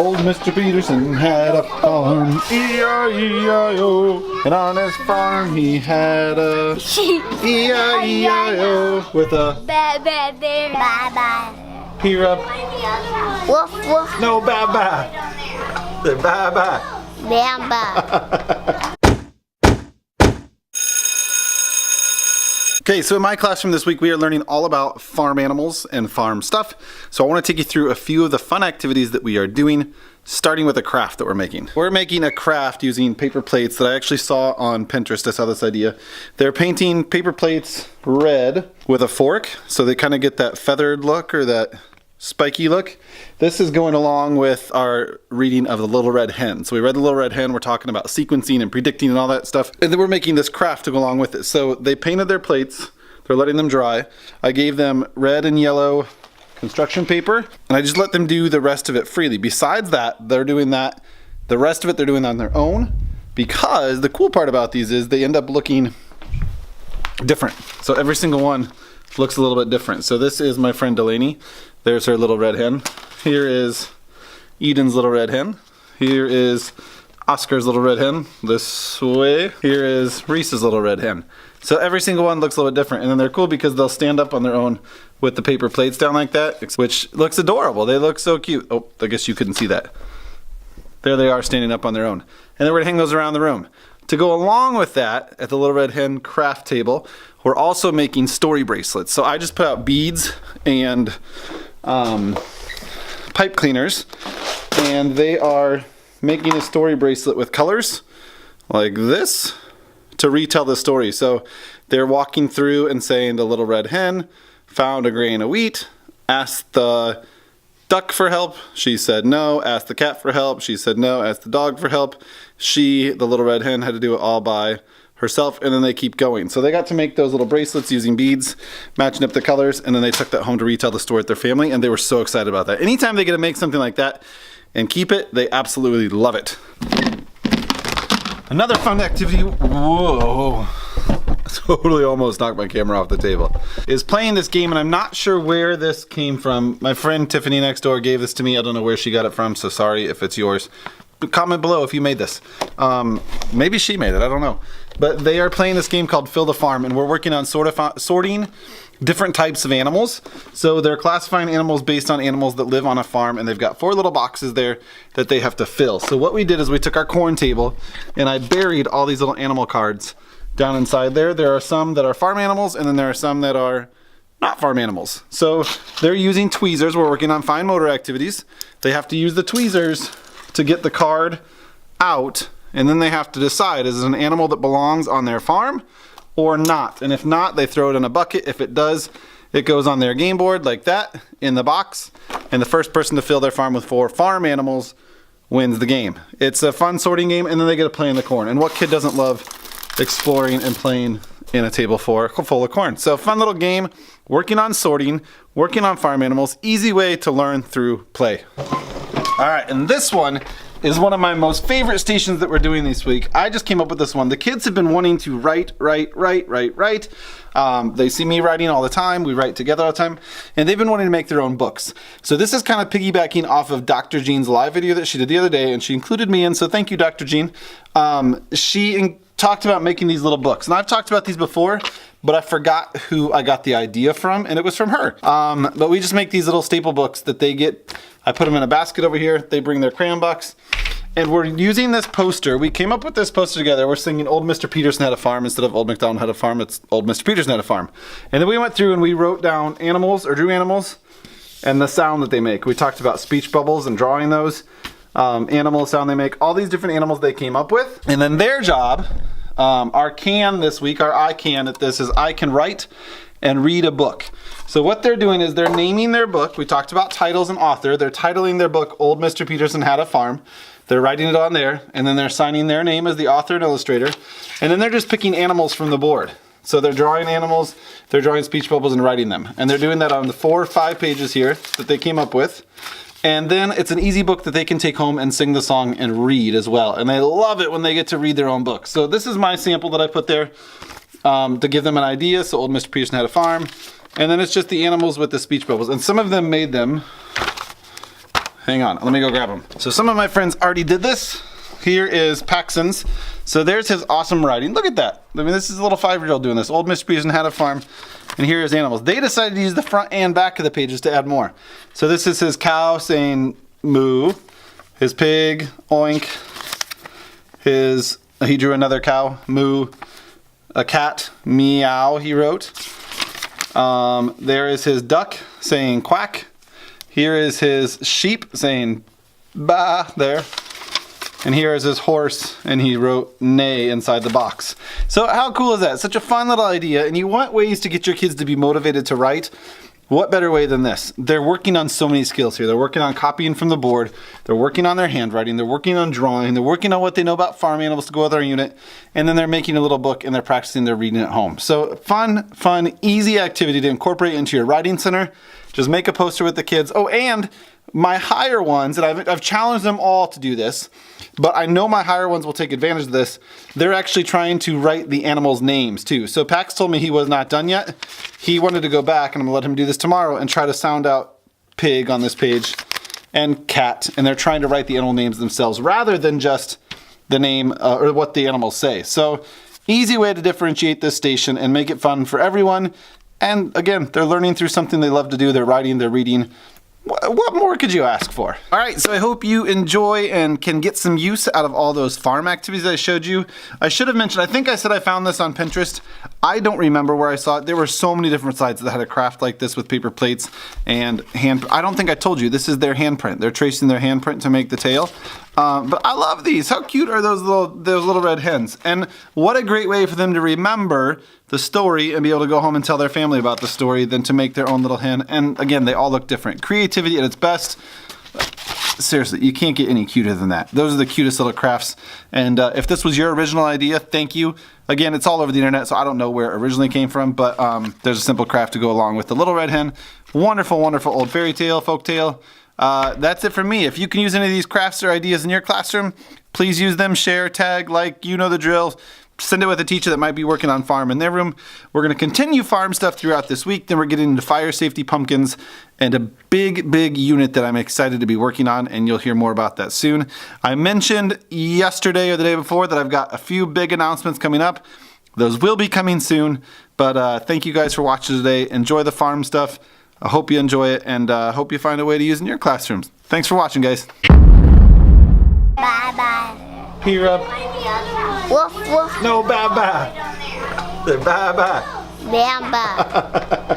Old Mr. Peterson had a farm, E-I-E-I-O. And on his farm he had a E-I-E-I-O with a Bye-bye. Here up. Woof woof. No, bye-bye. They're bye-bye. Bye-bye. Okay, so in my classroom this week, we are learning all about farm animals and farm stuff. So I want to take you through a few of the fun activities that we are doing, starting with a craft that we're making. We're making a craft using paper plates that I actually saw on Pinterest. I saw this idea. They're painting paper plates red with a fork, so they kind of get that feathered look or that spiky look. This is going along with our reading of the Little Red Hen. So we read the Little Red Hen, we're talking about sequencing and predicting and all that stuff. And then we're making this craft to go along with it. So they painted their plates, they're letting them dry. I gave them red and yellow construction paper, and I just let them do the rest of it freely. Besides that, they're doing that, the rest of it they're doing on their own, because the cool part about these is they end up looking different. So every single one looks a little bit different. So this is my friend Delaney. There's her little red hen. Here is Eden's little red hen. Here is Oscar's little red hen. This way. Here is Reese's little red hen. So every single one looks a little bit different. And then they're cool because they'll stand up on their own with the paper plates down like that, which looks adorable. They look so cute. Oh, I guess you couldn't see that. There they are standing up on their own. And then we're gonna hang those around the room. To go along with that, at the Little Red Hen craft table, we're also making story bracelets. So I just put out beads and pipe cleaners, and they are making a story bracelet with colors like this to retell the story. So they're walking through and saying the little red hen found a grain of wheat, asked the duck for help, she said no, asked the cat for help, she said no, asked the dog for help. She, the little red hen, had to do it all by herself, and then they keep going. So they got to make those little bracelets using beads, matching up the colors, and then they took that home to retell the story with their family, and they were so excited about that. Anytime they get to make something like that and keep it, they absolutely love it. Another fun activity, whoa, totally almost knocked my camera off the table, is playing this game, and I'm not sure where this came from. My friend Tiffany next door gave this to me. I don't know where she got it from, so sorry if it's yours. Comment below if you made this. Maybe she made it, I don't know. But they are playing this game called Fill the Farm, and we're working on sorting different types of animals. So they're classifying animals based on animals that live on a farm, and they've got 4 little boxes there that they have to fill. So what we did is we took our corn table, and I buried all these little animal cards down inside there. There are some that are farm animals, and then there are some that are not farm animals. So they're using tweezers. We're working on fine motor activities. They have to use the tweezers to get the card out, and then they have to decide, is it an animal that belongs on their farm or not? And if not, they throw it in a bucket. If it does, it goes on their game board like that in the box, and the first person to fill their farm with 4 farm animals wins the game. It's a fun sorting game, and then they get to play in the corn. And what kid doesn't love exploring and playing in a table full of corn? So fun little game, working on sorting, working on farm animals, easy way to learn through play. All right, and this one is one of my most favorite stations that we're doing this week. I just came up with this one. The kids have been wanting to write. They see me writing all the time. We write together all the time, and they've been wanting to make their own books. So this is kind of piggybacking off of Dr. Jean's live video that she did the other day, and she included me in, so thank you, Dr. Jean. She talked about making these little books, and I've talked about these before, but I forgot who I got the idea from, and it was from her. But we just make these little staple books that they get. I put them in a basket over here. They bring their crayon box, and we're using this poster. We came up with this poster together. We're singing Old Mr. Peterson Had a Farm instead of Old MacDonald Had a Farm. It's Old Mr. Peterson Had a Farm. And then we went through and we wrote down animals, or drew animals, and the sound that they make. We talked about speech bubbles and drawing those, animal sound they make, all these different animals they came up with. And then their job, our can this week, our I can at this is I can write and read a book. So what they're doing is they're naming their book. We talked about titles and author. They're titling their book Old Mr. Peterson Had a Farm. They're writing it on there, and then they're signing their name as the author and illustrator. And then they're just picking animals from the board. So they're drawing animals, they're drawing speech bubbles and writing them. And they're doing that on the 4 or 5 pages here that they came up with. And then it's an easy book that they can take home and sing the song and read as well. And they love it when they get to read their own book. So this is my sample that I put there to give them an idea. So Old Mr. Peterson Had a Farm. And then it's just the animals with the speech bubbles. And some of them made them Hang on, let me go grab them. So some of my friends already did this. Here is Paxton's. So there's his awesome writing. Look at that. I mean, this is a little 5-year-old doing this. Old Miss Breeze Had a Farm. And here is animals. They decided to use the front and back of the pages to add more. So this is his cow saying moo. His pig, oink. He drew another cow, moo. A cat, meow, he wrote. There is his duck saying quack. Here is his sheep saying ba there. And here is his horse, and he wrote neigh inside the box. So how cool is that? Such a fun little idea, and you want ways to get your kids to be motivated to write. What better way than this? They're working on so many skills here. They're working on copying from the board. They're working on their handwriting. They're working on drawing. They're working on what they know about farm animals to go with our unit. And then they're making a little book and they're practicing their reading at home. So fun, easy activity to incorporate into your writing center. Just make a poster with the kids. Oh, and my higher ones, and I've challenged them all to do this, but I know my higher ones will take advantage of this. They're actually trying to write the animals' names too. So Pax told me he was not done yet. He wanted to go back, and I'm gonna let him do this tomorrow and try to sound out pig on this page and cat, and they're trying to write the animal names themselves rather than just the name or what the animals say. So easy way to differentiate this station and make it fun for everyone. And again, they're learning through something they love to do. They're writing, they're reading. What more could you ask for? All right, so I hope you enjoy and can get some use out of all those farm activities I showed you. I should have mentioned, I think I said I found this on Pinterest. I don't remember where I saw it. There were so many different sites that had a craft like this with paper plates and hand. I don't think I told you, this is their handprint. They're tracing their handprint to make the tail. But I love these. How cute are those little red hens? And what a great way for them to remember the story and be able to go home and tell their family about the story than to make their own little hen. And again, they all look different. Creativity at its best. Seriously, you can't get any cuter than that. Those are the cutest little crafts. And if this was your original idea, thank you. Again, it's all over the internet, so I don't know where it originally came from, but there's a simple craft to go along with the little red hen. Wonderful, wonderful old fairy tale, folk tale. That's it for me. If you can use any of these crafts or ideas in your classroom, please use them, share, tag, like, you know the drill. Send it with a teacher that might be working on farm in their room. We're going to continue farm stuff throughout this week. Then we're getting into fire safety pumpkins and a big unit that I'm excited to be working on, and you'll hear more about that soon. I mentioned yesterday or the day before that I've got a few big announcements coming up. Those will be coming soon, but thank you guys for watching today. Enjoy the farm stuff. I hope you enjoy it, and hope you find a way to use it in your classrooms. Thanks for watching, guys. Bye-bye. Here up. Woof, woof. No, bye-bye. Say bye-bye. Bye-bye.